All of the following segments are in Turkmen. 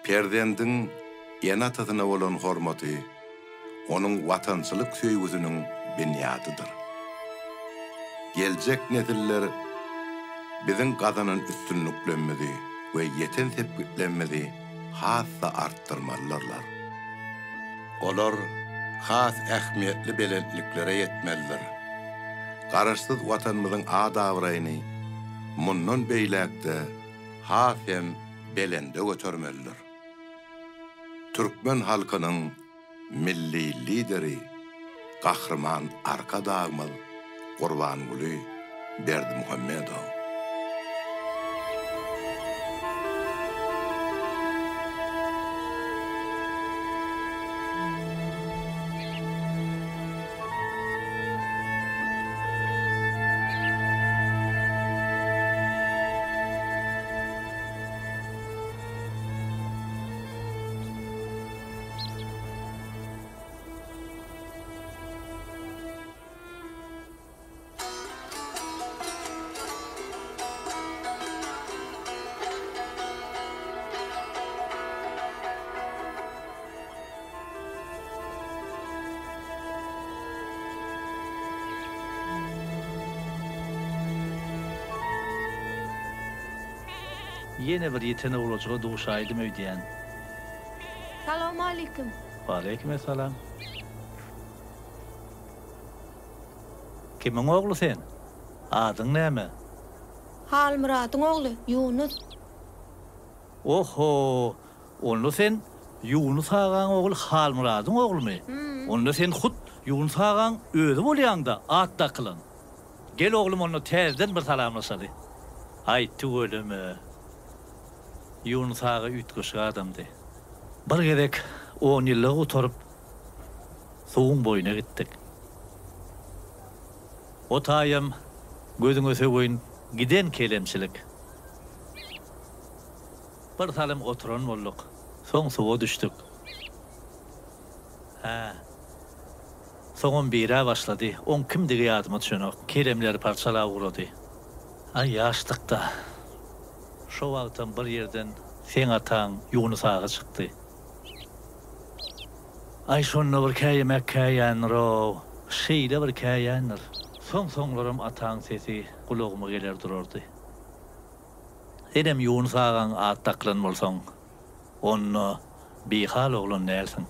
Perdendin ena tadyna bolan hormaty, onun watançylyk söýgüsiniň binýadydyr. Geljek nesiller biziň gazanan üstünlüklenmedi we yeten sepgitlenmedi hassa arttırmalılar. Olar has ähmiýetli belentliklere yetmelidir. Garaşsyz watanymyzyň adawraýyny mundan beýlekde hasem belende götürmelidir. Türkmen halkynyň milli lideri, gahrman arka dağmaz Gurbanguli Berdimuhammedow. Yine bir yetene olacağı doğuşaydım ödeyen. Selamun aleyküm. Aleykümselam. Kimin oğlu sen? Adın näme? Halmurat'ın oğlu Yunus. Oho, onu sen Yunus ağaň oğlu Halmurat'ın oğlu mu? Onu sen hut Yunus ağaň özü bolýanda atda kılın. Gel oğlum onu tezden bir salamlaşady. Aytdy ölümü. Yunus ağa ütgüşü adamdı. Bir gerek 10 ýyllyk oturup soğun boyuna gittik. Otayım gözüňe söýün giden kelemçilik. Bir salam oturan bolduk. Soň suwa düşdük. Soňun bira başlady. On kimdigi ýadyma düşenok. Kelemleri parçalap urady. Ay ýaşlykda. Şo wagtdan bir ýerden sen ataň Yunus ağa çykdy. Ay şonda bir käýemek käýänro, şeýle bir käýänir. Soňlarym ataň sesi kulagıma geler durardy. Edem Yunus ağaň atdaklan bolsaň, onu bihal oglan näersiň?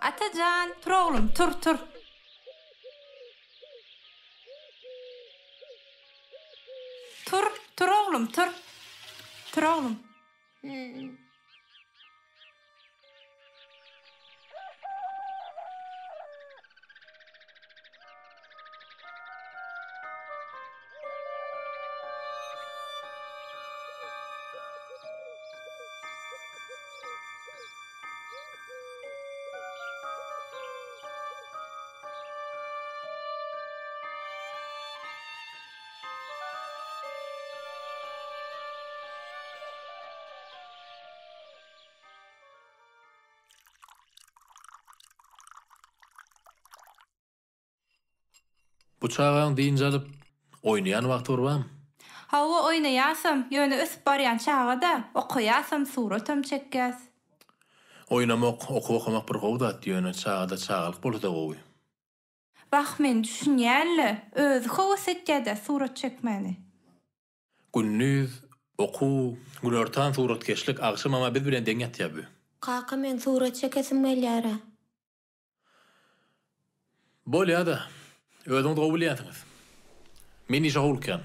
Atacan, tur oğlum, tur. Tur oğlum, tur. Tur oğlum. Bu çağaň diýince alyp oýnaýan wagt borbam. Hawa oýnaýasam, ýöne ösüp barýan çağda okuýasam suratam çekkäs. Oynamak, okumak bir gowdat ýöne çağda çağalyk bolsa gowy. Bak men düşünýärli, özü howsetjede surat çekmeni. Günnüz, oku, gülörtan suratkeşlik agşam ama biz bilen deň ýatýarby. Kaka men surat çekesim gelýär. Bolýa-da. Özüň dowy bilýärsiňiz. Men işe hulkan.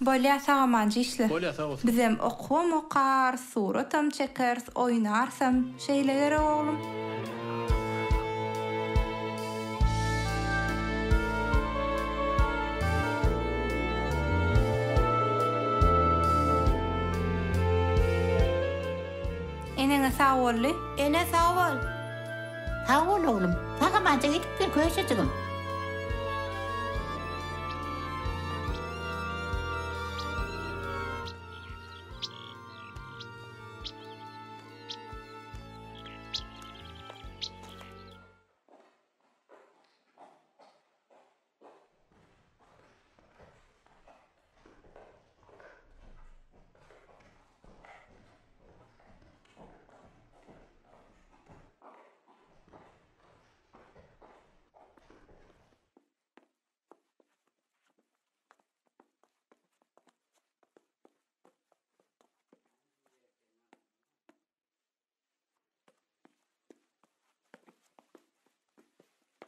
Bolýa sagamanjy işle. Bolýa sag olsun. Bizem okuwam okar, suratam çekers, oynarsam şeýleler oglum. Enene sağ bolly. Ene sağ ol. Sağ ol oğlum. Sagamanca gidip bir köşecigim.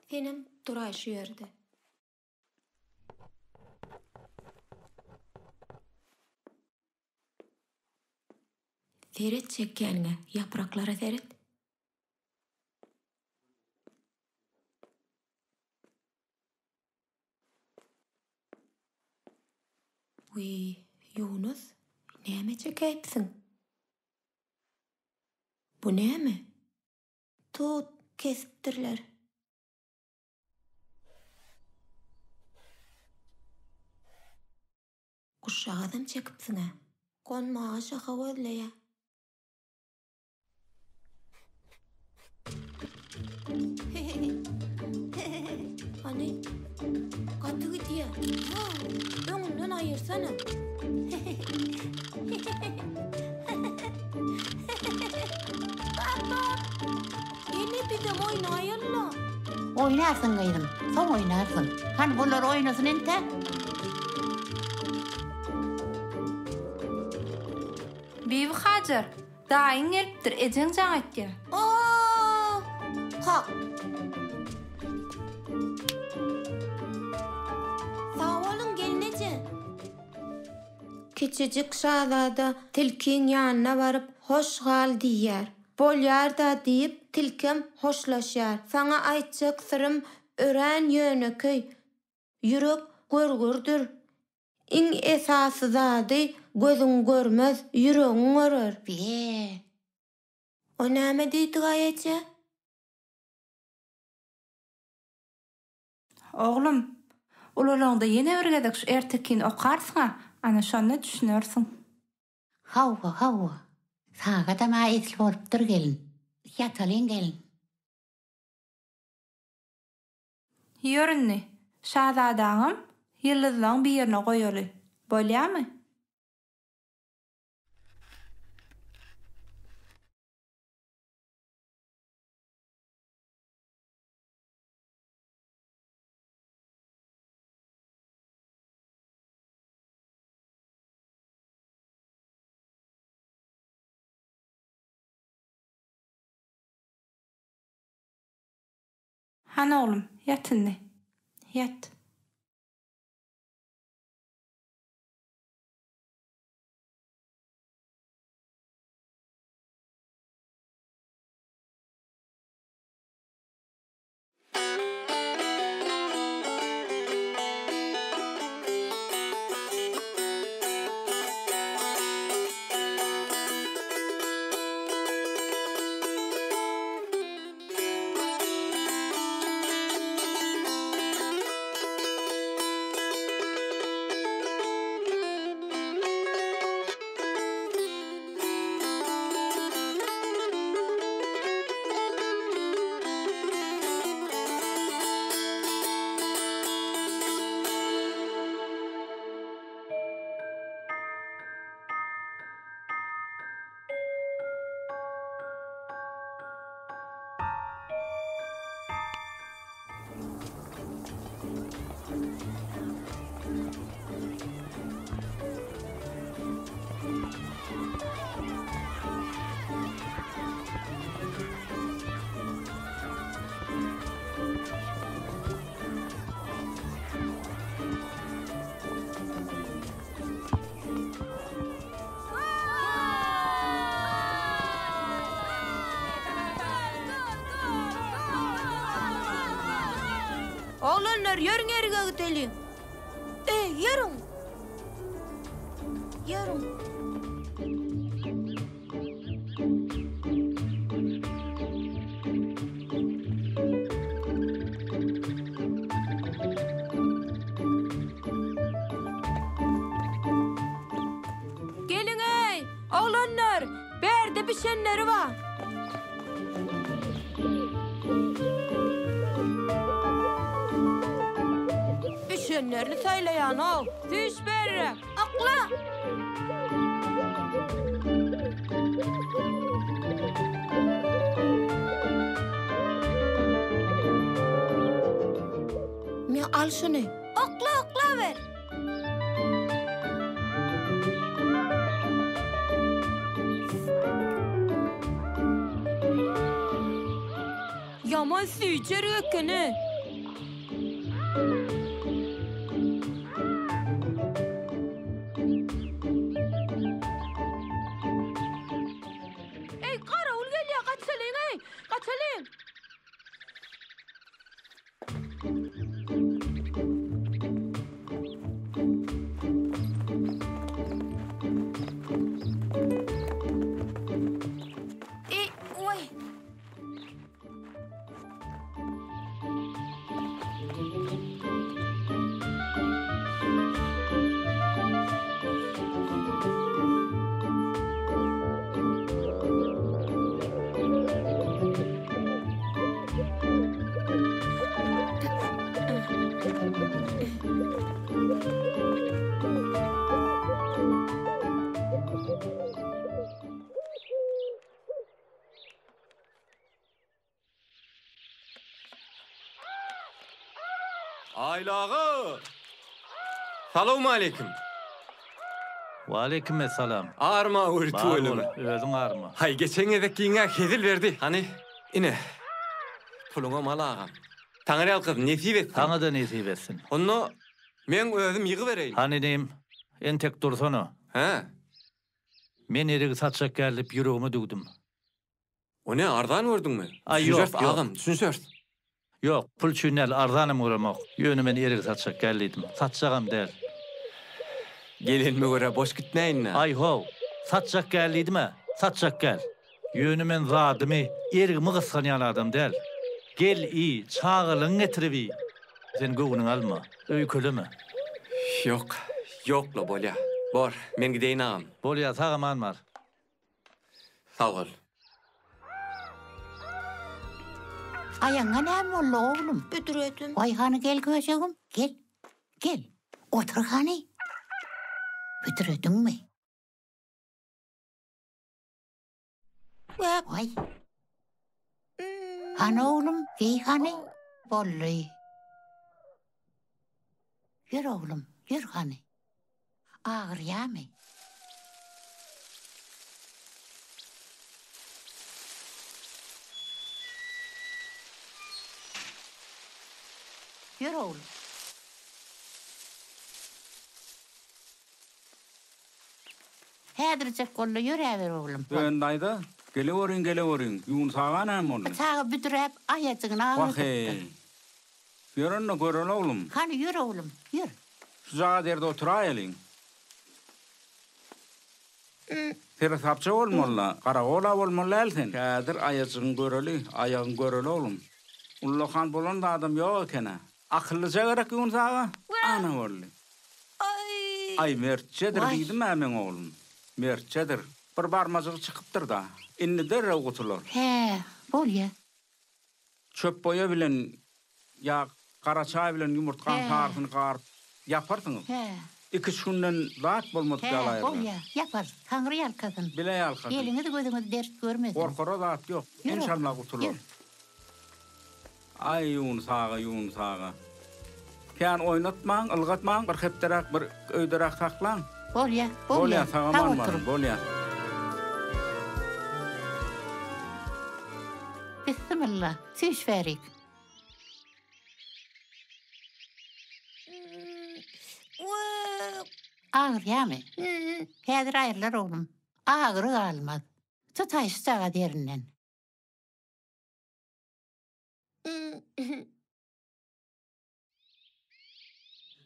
Senem duray şu yerde. Seret çekkenine, yapraklara seret. Uy, Yunus, näme çekeyipsiň? Bu näme? Tut, kesipdirler. Kuşağıdam çekipsiň ha. Gonmağa şaka gözleýär. Hani, katı gidiyor. Önünden ayırsana. Yine bir de oynayırlar. Oynarsın gayrım. Son oynarsın. Hani bunlar oynasın ente? Bibi Hajar, daýyň gelipdir, ejeň jaň etdi. Aa! Kalk. Sağ olun gelinece. Kiçicik şahzada tilkin yanına varıp hoş gal diýär. Bolýar da diýip tilkim hoşlaşýar. Sana aýtjak sırym ören ýöneköy. Yürek görgürdür. İň esasy zady gözüň görmez, ýüregiň görer. Bile. O näme diýdi gaýaça? Oglum, ulalaňda ýene bir gedek şu ertekin okarsyň, ana şonu düşünersiň. Hava. Sağa da ma esli bolupdyr gelin. Yatalyn gelin. Ýörünni, şahzadaňym ýyldyzlaň bir ýerine goýaly. Bolýarmy? Han oğlum, yatınni. Yat. Oğlanlar yarın erige gidelim. Yarın. Yarın. Gelin ey, oğlanlar, berde pişenleri var. Pişenlerini saylayan ol. Düş berre, akla. Me al şunu. Akla ver. Yaman süycer ökünü. Ey Karaul gel ya, kaçalım ey. Kaçalım. Oy. Aylağı. Salamu aleyküm. Wa aleykümselam. Arma Bar urtu ölümü. bol, özüň arma. Hay geçen edekiňe hedil verdi. Hani ine. Puluňa mal agam. Taňryal kız nesip etsin. Taňa da nesip etsin. Onu men özüm ýygy bereýin. Hani deyim, entek dursana. He. Men erigi satşak gelip yüreğimi dugdum. O ne ardan gördüňmi? Ay, yok, Düşünsört yok. agam, düşünsört. Yok, pul çünel ardanım uğramak. Yönü men erigi satşak geldim. Satşagam der. Gelinme göre boş gitmeyin. Ay ho, satşak geldim mi? Satşak gel. Yönü men zadımı, erigimi kıskanyan adam der. Gel iyi, çağılın getiribi. Sen göğünün alma, öykülümü. Yok. Yok la bolya. Bor, men gideyin agam. Bolya sağaman var. Sağ ol. Ayaňa näme boldy oglum? Büdüredim. Ayhany gel göşegim. Gel. Gel. Otur hani. Bitiredinmi? Vay. Hani oğlum? Giy hani. Bolly. Yür oğlum. Yür hani. Ağır yağmı. Yür oğlum. Hädirjek golla ýüräber oglum. Dayda gelewerin. Yun sagan hem onu. Sağa büdürep ayatygyny agyp. Vahe. Görünne görün oğlum. Hani yür oglum, yür. Şu zaga derde oturayalın. Tere sapça olmalı. Karakola olmalı elsen. Kadir ayacın görülü, ayağın görülü oğlum. Ullahan bolan da adam yok ekene. Akıllıca gerek yun saga. Ana oğlum. Ay mertçedir Vay. dedim hemen oğlum. Mertçedir. Bir barmacık çıkıptır da. İnni derre kutulur. He, bolýa. Çöp boya bilen ya kara çay bilen yumurtkan He. tarifini qarıp yaparsınız. He. 2 günden zat bolmadı He, galayır. bolýa. Yapar. Taňry ýalkasyn. Bile yalkasın. Elini de gözüňi dert görmesin. Korkora zat yok. Yürü. İnşallah kutulur. Yürü. Ay yun sağa. Kän oynatmaň, ılgatmaň, bir hepderak, bir öýderak saklan. Bolýa, Bolya, Taň sağaman var, oturup. bolya. Bismillah. Süýş berik. Ağır ýamy? Häzir aýrlar oglum. Ağırı galmaz. Tutaýş saga derinden.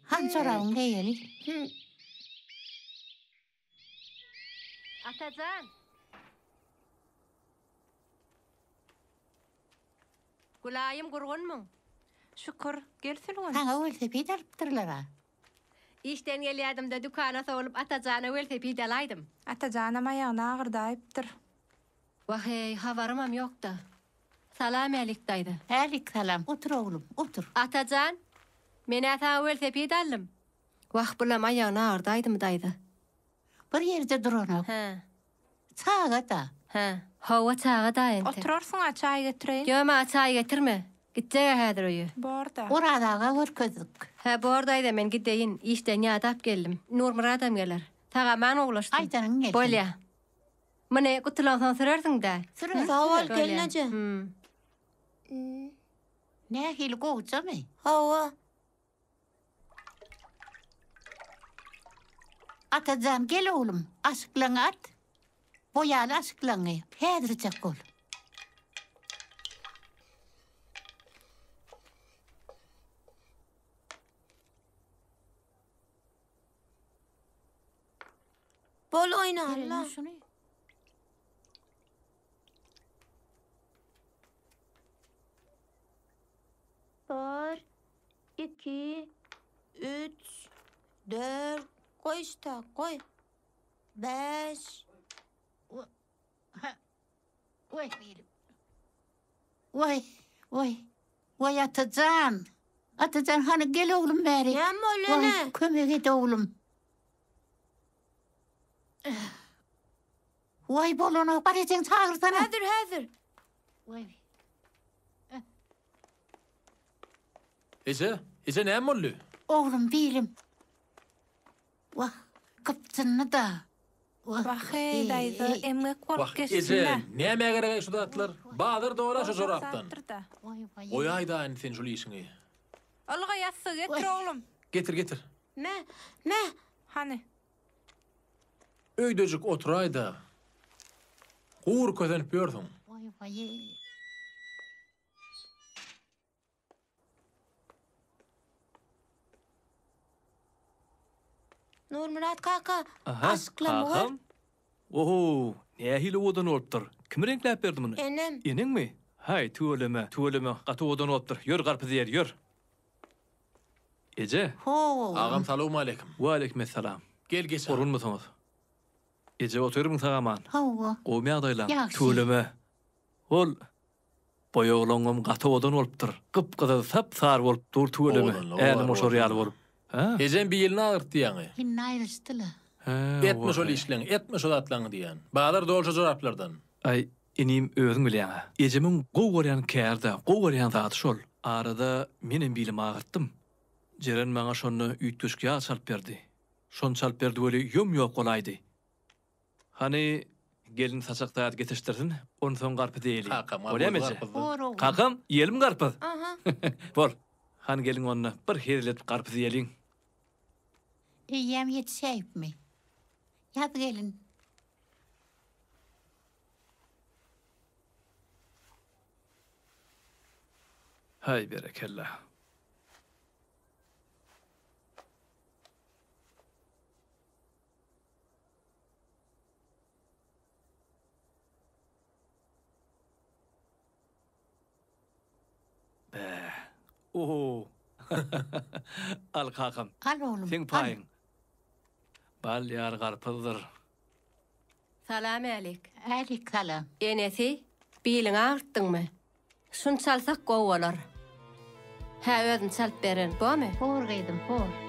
Han sorağın geyeli. Atacan. Gulayım gurgunmun. Şükür, gelsin. Sana velsepi darptırlara. İşten geliyordum da dükana solup Atacan'a velsepi dalaydım. Atacanam ayağına ağırdayıptır. Vahey, havarımam yok da. Salam daydı. Alik salam. Otur oğlum, otur. Atacan, meni sana velsepi dalım. Vah bulam ayağına ağırdaydım daydı. Bir yerde durana. Ha, Sağa da. ha. Hava çağı da ente. Oturursun çay getireyim. Göme çay getirme. Gideceğe hadır oyu. Borda. Oradaga vurkızık. Ha, bu oradaydı men gideyin. İşten yadap geldim. Nur Murad'am gelir. Tağa man oğlaştım. Aydanın gelsin. Bolya. Mene kutulansan sürersin da. Sürü. Sağol Bolya. gelnece. Ne hil koğuca mı? Hava. Atacan gel oğlum. Aşıklan at. Boyalı aşıklan. Hedircek ol. Bol oyna Allah. Şunu. Bir, 2, 3, 4. Koy işte, koy. 5. Vay. Vay. Vay. Vay Atacan. Atacan hani gel oğlum beri. Yem öyle ne? Vay kömek et oğlum. Vay bolona baracan çağırsana. Hazır. Vay. Ece ne mollu? Oğlum bilim. Vah kaptını da. Vahey daydı, emmek Bak kork Ece geçsinler. ne meğere şu atlar? Bahadır doğra şu soraptan. Vay vay. Oy ayda sen şu işini. Olga yassı getir oğlum. Getir. Ne? Hani? Öydöcük oturayda. Kuğur közenip gördüm. Vay vay. Nur Murat kaka. Aha, Aşıklama var. kakam. Oho, ne hili odan oluptur. Kim renklep berdi bunu? Enem. Enin mi? Hay, tuğuleme. Katı odan oluptur. Yör karpız yer, yör. Ece. Ho. Ağam salamu aleyküm. Ve aleykümselam. Gel geç. Orun musunuz? Ece oturur sağaman? Ho. Qo'mya adaylan. Yaxshi. Tuğuleme. Ol. Boya olongum katı odan oluptur. Qıp-qızıl sap-sar bolup dur tuğuleme. Oğlum, Elim var, oşoryal var. bolup. Ha? Ecem bir yılını ağırttı yani. Hinna ayrıştıla. Etme şol işlen, etme şol atlan diyen. Bahadır doğru zoraplardan. Ay, inim özüm bilen. Ecemin gowaryan kärde, gowaryan zat şol. Arada menin bilim ağırttım. Jeren maňa şonu üýtgeşke çalp berdi. Şon çalp berdi böyle yum ýok bolaydy. Hani gelin saçaktaat getirtirsin, on son garpy değili. Kakam, Olamece. Oro. Kakam, yelim garpy. Aha. Bol. Han gelin onna bir herilet garpy yelin. Yem yetişeyip mi? Yad gelin. Hay berekellah. Be. Oho. Al kakam. Al oğlum. Sen payın. Bal yar garpızdır. Salam alik. Alik salam. Enesi, bilin ağırttın mı? Şun çalsak govalar. Ha özün çalp beren, bu mu? Hor gaydım hor.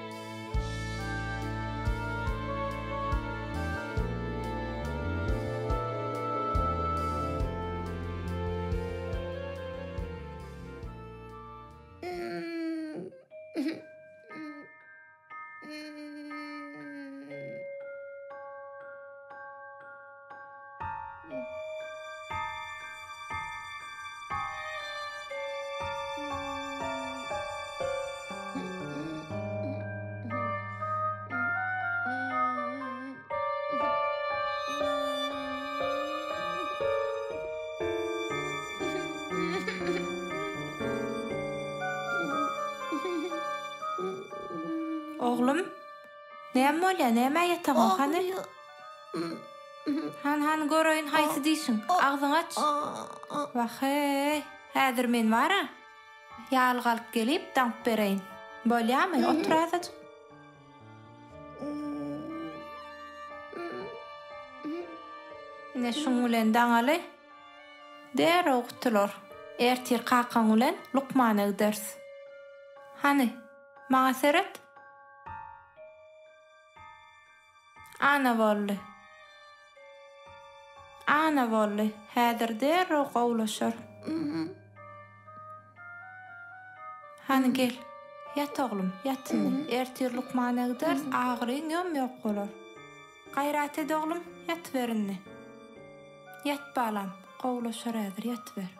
Oglum, näme bolýar, näme ýataň hany? Han göröýün haýsy diýşiň? Agzyňy aç. Wahy, häzir men bara. Ýaly galyp gelip damp bereýin. Bolýarmy? Oturazat. Ine şuň bilen daňaly. Der ogtulor. Ertir qakan bilen Lukmana giders. Hani, maňa seret? Ana bolly. Ana bolly. Häzir der gowlaşar. Hani gel. Yat oglum, yatmy. Ertir Lukmana giders, agyryň ýok bolar. Gaýrat ed oglum, yat berinni. Yat balam, gowlaşar häzir, yat ber.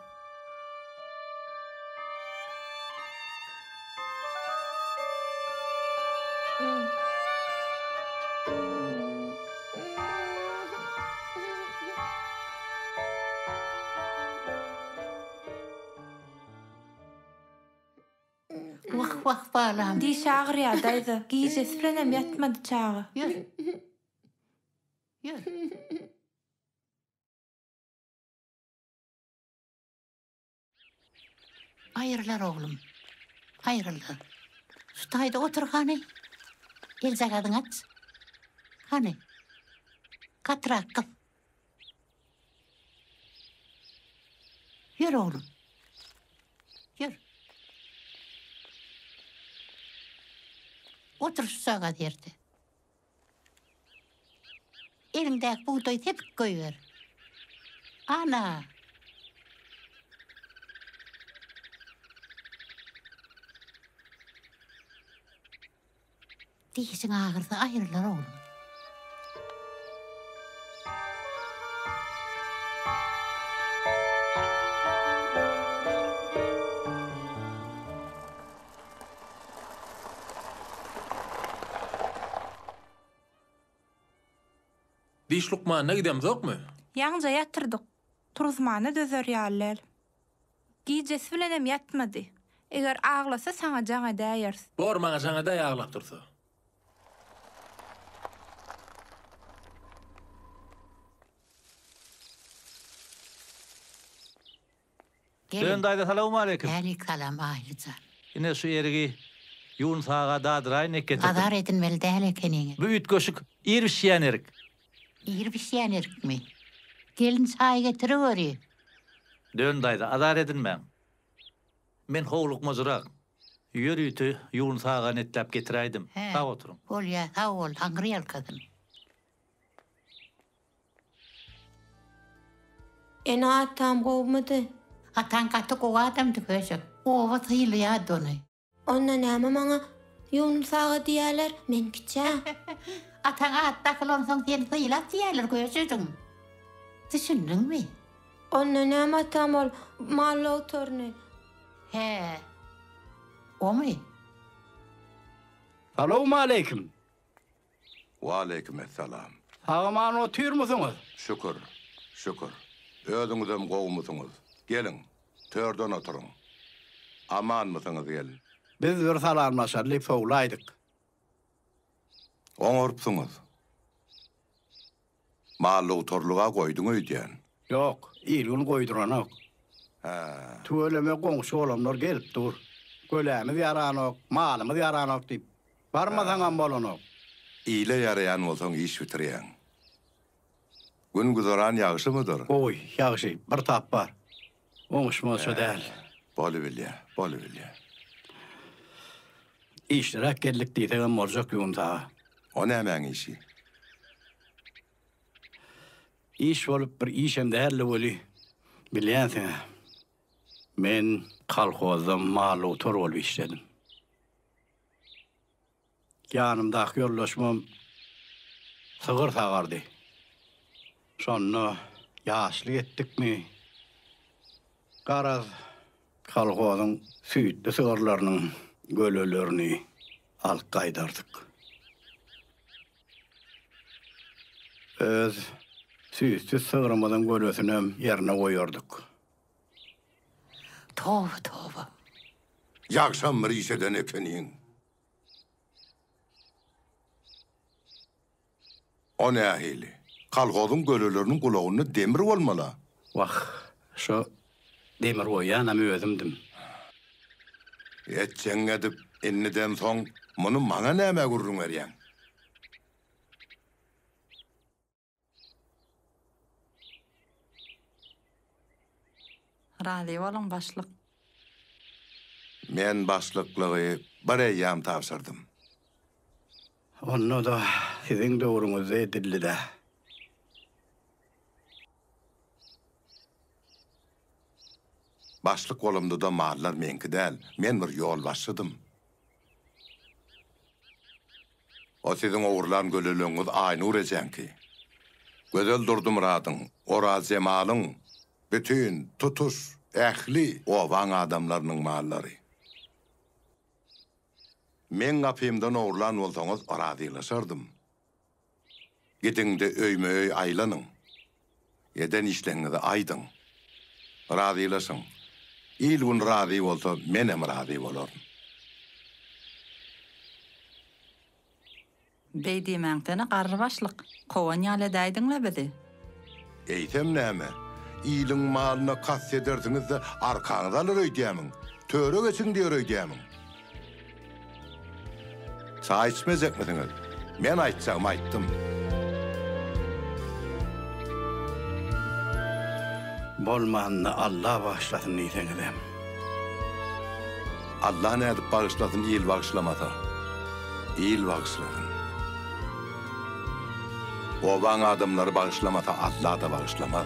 Vah balam. Diş ağrıya daydı. Giyeceğiz filanem yatmadı çağı. Yürü. Yürü. Ayrılar oğlum. Ayrılar. Stayda otur hani. Elzagadın at. Hani. Katrak kıl. Yürü oğlum. Yürü. Otur şu sağa derdi. Elindeki buğdayı tepik koyuver. Ana. Dişin ağırsa ayrılar oğlum. Diş Lukman'a gidem zokmy? Yaňja yatırdık. Turuzmana dözer ýalylar. Giyeceğiz filanem yatmadı. Eger ağlasa sana jaňa däýers. Bor maňa jaňa da ýaglap dursa. Dön dayda salamu aleyküm. Aleyküm ahlican. Ine şu erigi yun sağa dadıray ne getirdim. Kadar edinmeli değil ekenini. Bu üt köşük irişýän erik. İyi bir şeyen erik mi? Gelin çay getiriyor. Dön dayda adar edinmem. Men howluk mozurak. Yürütü yun sağa netlep getiraydım. He. Sağ oturun. Ol ya, sağ ol. Hangriyal kadın. Ene atam gowmadı. Atan katı kova adamdı köşük. Ova tıyılı ya donu. Onna näme maňa ýun sağa diýerler, men kiçä. Atan atta kılonsan sen tıyılı diyeler köşüdün. Düşündün mü? Onna näme atam ol malla oturny. He. O mu? Salamu aleyküm. Wa aleykümselam. Sağman otur musunuz? Şükür, şükür. Ödüňizem gowmusyňyz. Gelin, törden oturun. Aman mısınız gelin? Biz bir salamlaşarlyp sowlaydyk. Oňurupsyňyz. Mallyk torluga goýduň öýdän. Yok, ilgin koyduranak. Tüöleme goňşy olamlar gelip dur. Gölämiz yaranak, malymyz yaranak diýip barmasaňam bolanak. Ýyle ýarayan bolsaň iş bitirýän. Gün guzaran ýagşymydyr? Oy, ýagşy, bir tap bar. Oňuşmasy däl. Bolu bilýär, bolu bilýär. İştirak geldik diýsegem boljak ýumda. O nämeň işi? İş bolup bir işem däl boli. Bilýänsiň. Men kalkozda maly tor bolup işledim. Yanımdaky ýollaşmam sygyr tagardy. Şonda ýaşlyk etdikmi? Garaz kalgozyň süýtli sygyrlarynyň gölelerini alyp gaýdardyk. Öz süýtli sygyrmadan gölesini ýerine goýardyk. Toba. Ýagşam bir işeden ekeniň. O ne ahili? Kalkodun gölülerinin kulağını demir olmalı. Vah, şu demir koyan ama özümdüm. Etçen edip enniden son bunu mana näme gurrun erýän? Razi bolun başlyk. Men başlyklygy bir eýýam tapşyrdym. Onu da sizin doğrunuzda edildi de. Başlyk bolumda da mallar menki däl, men bir ýol başladım. O sizin oğurlan gölülüňiz aýny urejenki. Gözel durdum radyň, ora jemalyň, bütün tutuş, ähli, owaň adamlarynyň mallary. Men gapymdan oğurlan bolsaňyz aradylaşardym. Gidinde öýme-öý aýlanyň. Eden işleňizi aýdyň. Radylaşyň. İlgun radi bolsa menem radi bolarym. Beýdimäňtene garry başlyk. Kowan ýaly daýdyňla bizi. Eýtem näme? İliň malyna kas ederdiňiz de arkaňyza alyr öýdýämiň. Töre geçiň diýer öýdýämiň. Çay içmezekmidiňiz? Men aýtjagym aýtdym. Bolmanny Allah bağışlasın diýseňizem. Allah nädip bağışlasın, iyil bağışlamata. İyil bağışlasın. Owaň adamlary bağışlamata, Allah da bağışlamaz.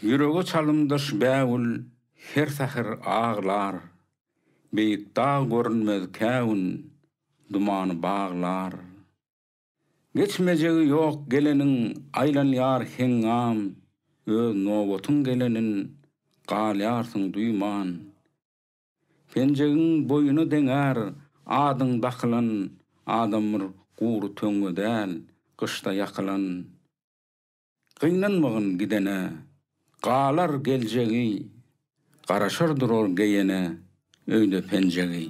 Yürege çalymdyş bäwül her sahir ağlar. Beýik dağ görünmez käwün dumany bağlar. Geçmejegi ýok geleniň aýlanýar hengam. Öz nowatyň gelenin galýarsyň duýman. Penjegiň boýuny deňär adyň daklan adamyr guru töňe däl kışda ýakylan. Gynanmagyn gidene galar geljegi, garaşardyr ol geyene, öýde penjegi.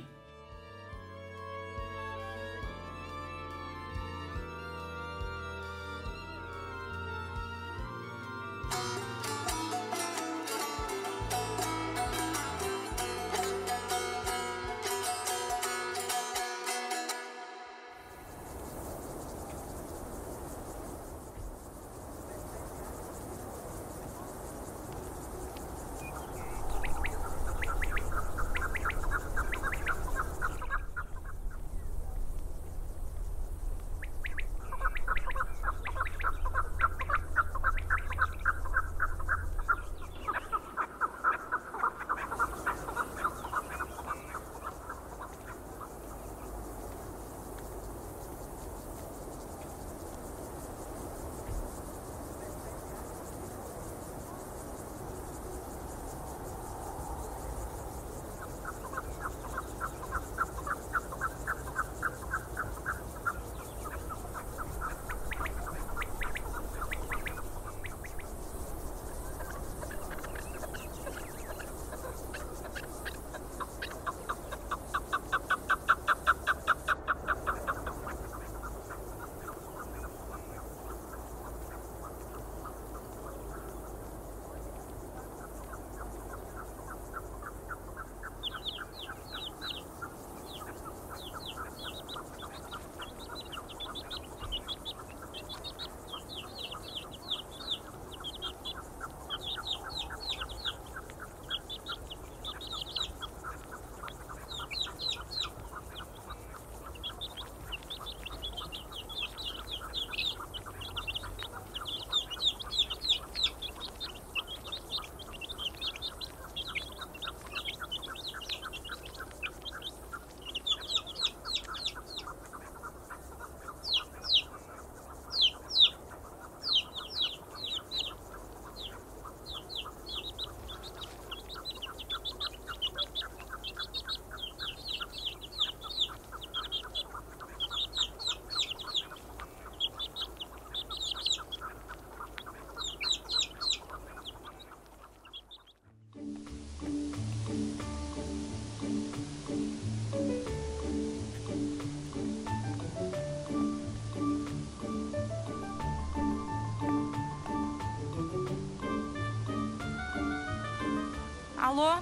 Alo?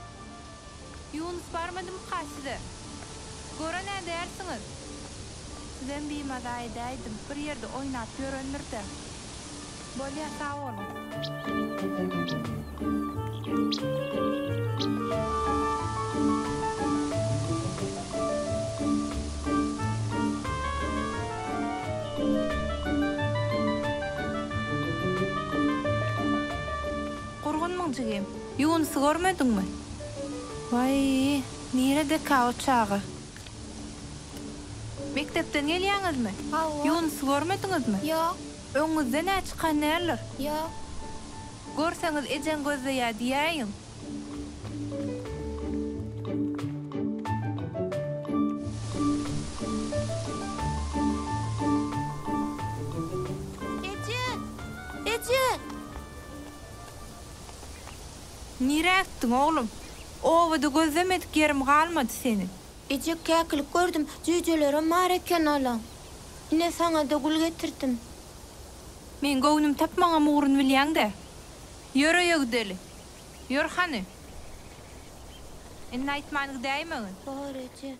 Yunus barmadı mı karşıda? Gora ne dersiniz? Sizden bir mazayedaydım. Bir yerde oynat görünürde. Bolya sağ olun. Kurgunmancıgım. Yunus'u görmedin mi? Vay, nerede ka uçağı? Mektepten gelýäňiz mi? Yunus'u görmediniz mi? Yok. Öňüzde ne çıkan nerler? Yok. Görseňiz ejen gözleýär diýäýin. Ece. Nire ettin oğlum? Ovada gözlemedik yerim kalmadı senin. Ece käkilik gördüm. Cücelere mareken alan. Yine sana da gül getirdim. Men göwnüm tapmaňa muğrun bilýäň-de. Yöre ýögdeli. Yor hany. Enne aýtmanyň däýmeňin. Doğru Ece.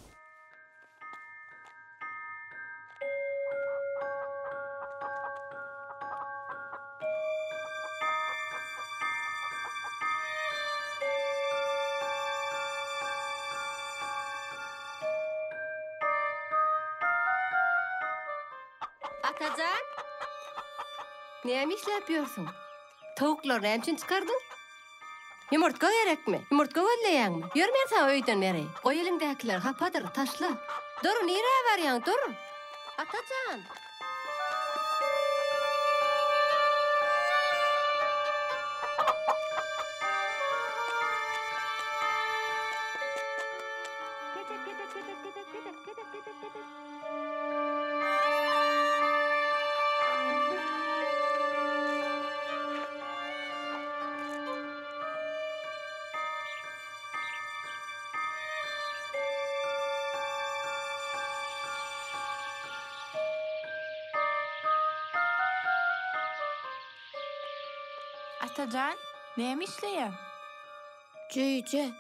Atacan, ne işläpýörsiň? Tavuklarny hemçin çykardın? Yumurtka gerekmi? Yumurtka gözleýäňmi? Ýör men sana öýden beri. Goý elingdekiler hapadyr, taşla. Dur, nire barýaň, dur. Atacan. Atacan, näme işleýär? Cüce.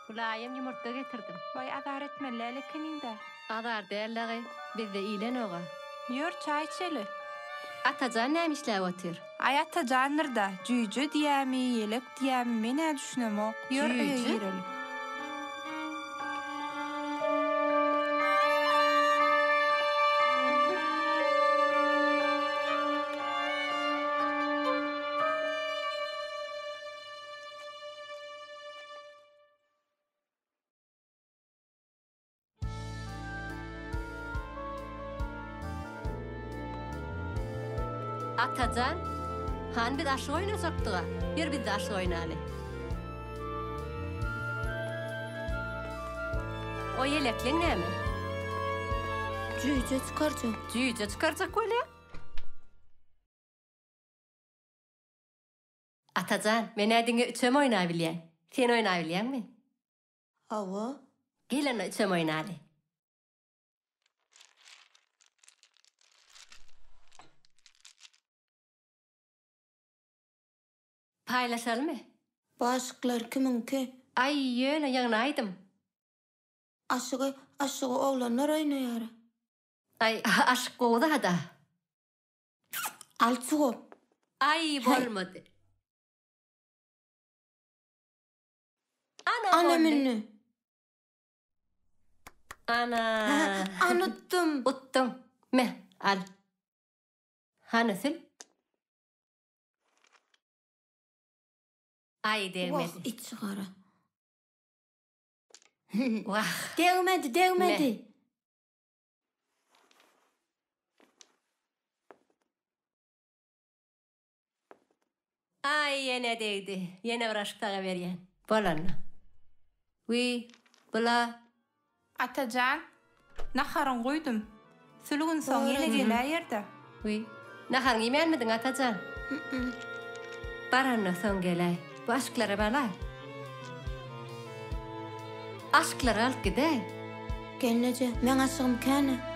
Kulayım yumurtka getirdim. Vay adar etme lelekeninde. Adar derleri, bizde ilen oğa. Yor çay içeli. Atacan näme işläp otyr? Ay Atacan nerede? Cüce diýämi, yelek diýämi, men näme düşünem o? Yor Cüce? girelim. Atacan, han bir aşık oynasaktığa. Yer bir de aşık oynalı. O yeleklen näme? Cüce çıkaracağım. Cüce çıkaracak öyle. Atacan, men ädiňe üçem oynaýbilýän. Sen oynaýbilýänmi? Hawa. Gelin üçem oynaly. Paylaşalım. Başıklar kiminki? Ay ýöne ýagnaýdym. Aşığı oğlanlar oynayar. Ay aşk goýda da. Alçığı. Ay bolmady. Ana minni. Ana. Unuttum. Uttum. Me al. Hanasyl? Ay değmedi. Vah iç çıkara. Vah. Değmedi. Ay yine değdi. Yine bir aşk tağa berýän. Bolanna. Wi, bula. Atacan, naharın koydum. Sülgün son yine gelä ýerde. Wi, nahar ýemänmidiň Atajan? Baranna son gelä. Bu aşklara balay. Aşklara alıp gidä. Gelnece, men aşığım käne.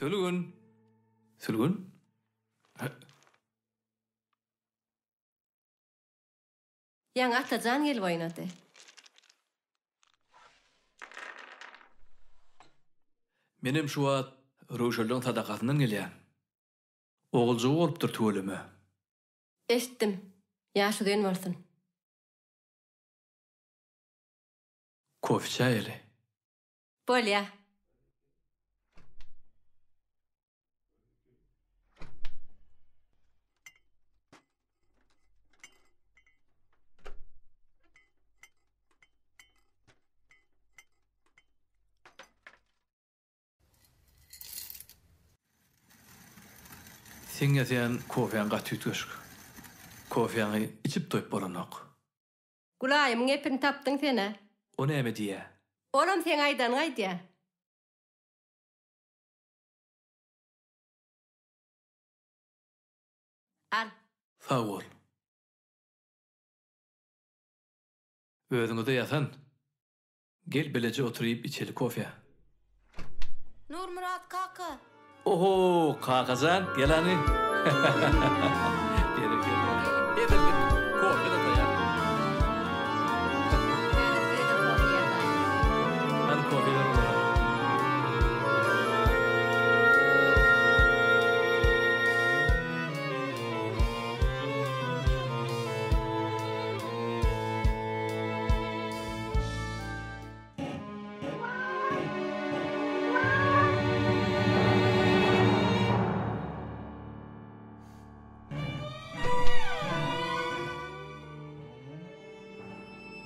Sülgün. Sülgün? Ýa Atajan gelip oýnady. Menem şu wagt Roşelden sadakatından gelýän. Ogulja bolupdyr tööleme. Eşitdim. Ýaşy dön bolsun. Kofe çayeli. Bolýa. Sen ýa-da kofeň gatýtgyşk. Kofeňi içip toýup bolanok. Gulaýymyň epini tapdyň sene. O näme diýä? Olam sen aýdan aýdýa. Al. Sag bol. Özüňde ýasan. Gel bileje oturyp içeli kofe. Nurmurat kaka. Oho, kakazan, gel hani. Gel. Edelim, kofe de dayan. Ben kofeler olarak.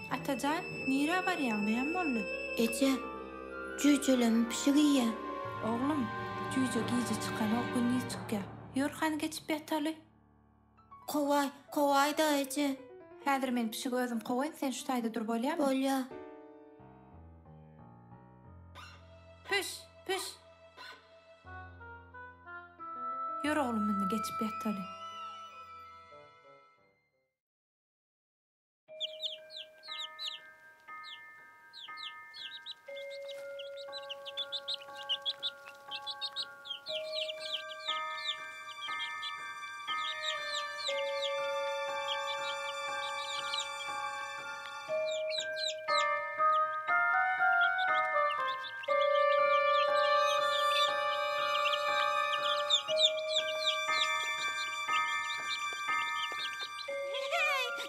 Atajan, nire barýan beýan boldy? Ece, cüýjelem pişigiýe. Oglum, cüýje giýje çykan o günni çykýa. Ýör hany geçip ýataly. Koway da Ece. Häzir men pişig özüm kowaýyn, sen şu taýda dur bolýarmy? Bolýa. Piş. Ýör oglum meni geçip ýataly.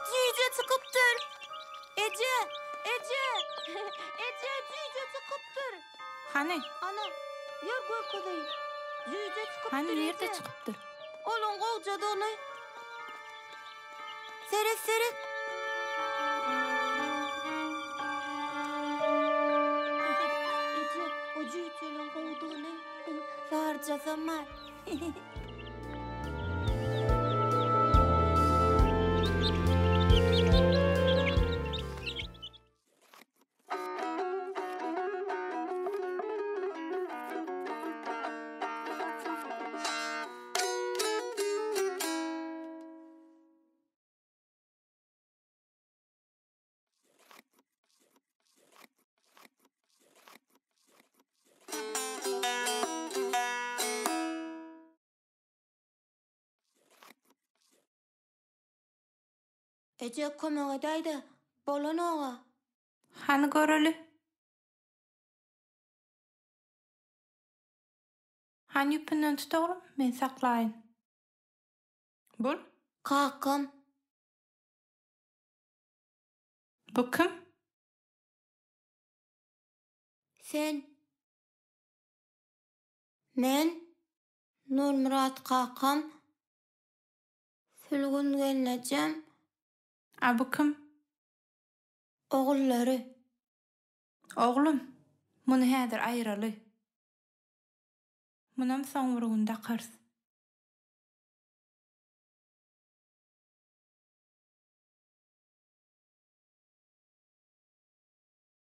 Cüýje çykypdyr. Ece, cüýje çykypdyr. Hany? Ana, ýer görkedeý. Cüýje çykypdyr. Hany ýerde çykypdyr? Olun gowjada ony. Seret. Ece, o cüýjeleň gowdugyny sarjasam. Ece kömege daýdy. Bolan oga. Hany göreli? Hany ýüpünden tut oglum, men saklaýyn. Bol? Kakam. Bu kim? Sen. Men Nurmurat kakam. Sülgün gelnejem. A bu kim? Ogullary. Oglum, muny häzir aýraly. Munam soňrugunda qars.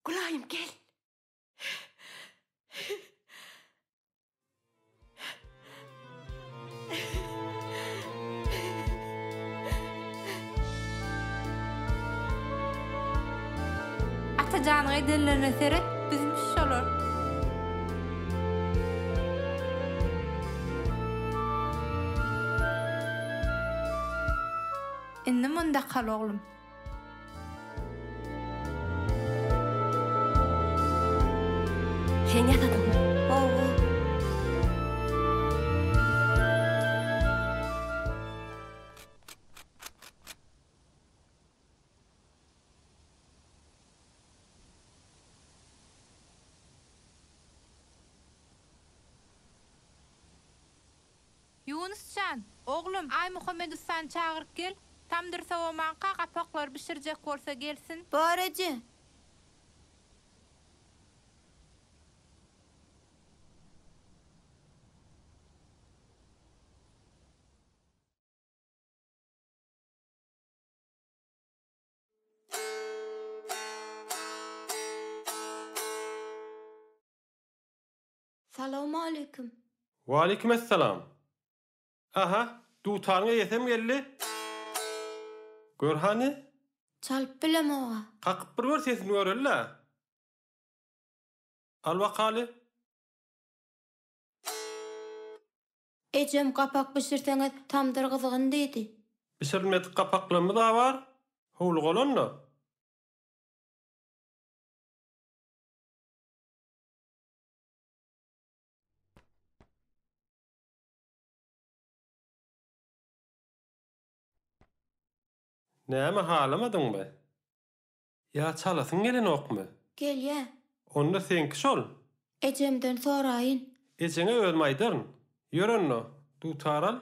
Gulaýym gel. Atajan gaýdellerine seret, bizim iş olur. Indi munda kal oglum. Sen yatadın mı? Owu. Yunuscan, oglum, ay Muhammed Ustan çağırıp gel. Tamdırsa o manqa kapaklar pişirecek bolsa gelsin. Baracı. Salamu aleyküm. Waleykümesselam. Aha, dutarına yesem geldi. Gör hani? Çalıp bilem oğa. Kakıp bir gör sesini görürler. Al bakali. Ecem kapak pişirseňiz tamdyr gyzgyn dedi. Pişirilmedik kapaklarımı da var. Howluk olanla. Näme halamadın mı? Ya çalasın gelin okmu? Gel ya. Onda senki şol. Ecemden soraýyn. Ecene ölmaydırın. Yörünno. Dutaral.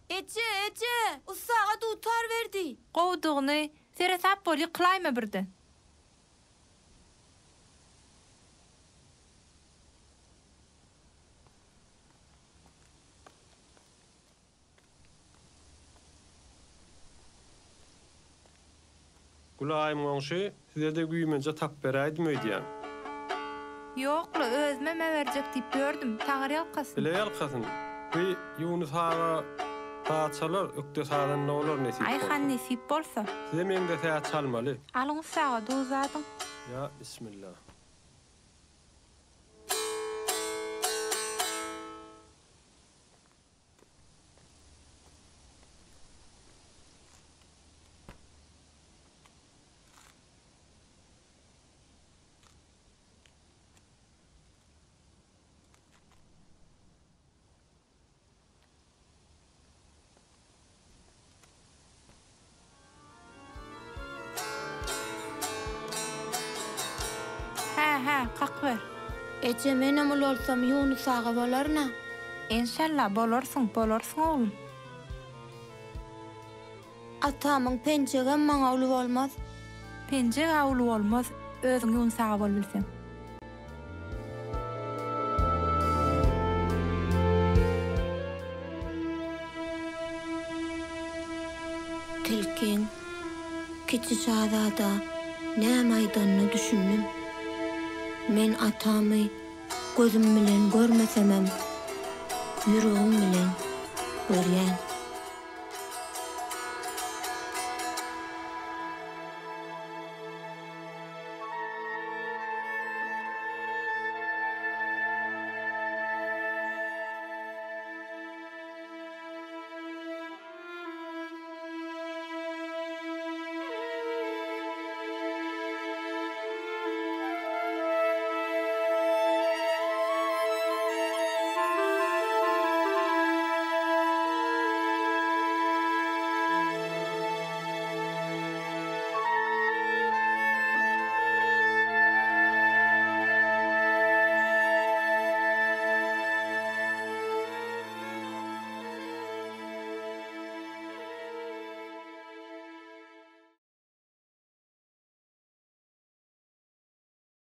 Ece, usağa dutar verdi. Gowdugyny, sere sap bol ýyklaýma birden. Gulaýym oňşy, size de güýmence tap beräýdim öýdýän. Ýokla, özüme berjek diýip gördüm. Taňary ýalkasyn. Bile ýalkasyn. Bu Yunus ağa paçalar ökde sağdan ne olur nesip Ay bolsa. han nesip bolsa. Size men de täze çalmaly. Alyň sağa dozadyň. Ya bismillah. Ha, kak ver. Ece menem ol olsam Yunus ağa bolarna. İnşallah bolarsyň oglum. Atamyň pençegen maňa uly bolmaz. Pençe awly bolmaz, özüň Yunus ağa bol bilsen. Tilkiň kiçi şahzada näme aýdanyny düşündüm. Men atamy gözüm bilen görmesemem, ýüregim bilen görýän.